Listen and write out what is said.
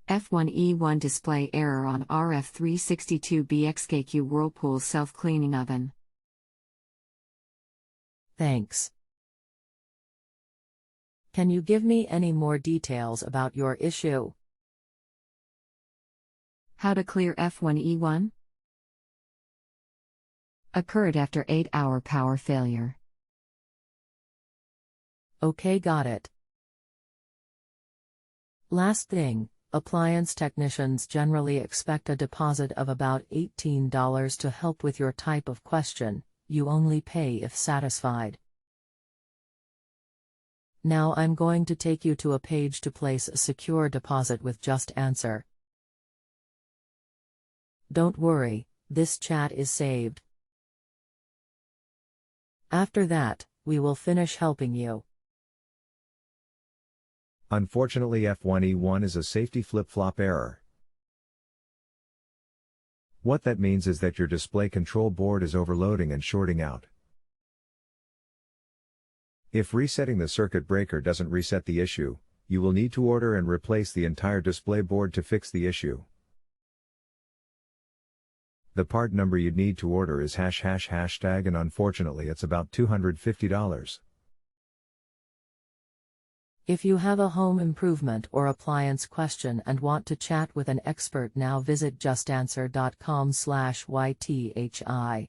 F1E1 display error on RF362BXKQ whirlpool self-cleaning oven. Thanks. Can you give me any more details about your issue? How to clear F1E1? Occurred after 8-hour power failure. Okay, got it. Last thing, appliance technicians generally expect a deposit of about $18 to help with your type of question. You only pay if satisfied. Now I'm going to take you to a page to place a secure deposit with JustAnswer. Don't worry, this chat is saved. After that, we will finish helping you. Unfortunately, F1E1 is a safety flip-flop error. What that means is that your display control board is overloading and shorting out. If resetting the circuit breaker doesn't reset the issue, you will need to order and replace the entire display board to fix the issue. The part number you'd need to order is ### and unfortunately it's about $250. If you have a home improvement or appliance question and want to chat with an expert now, visit justanswer.com/ythi.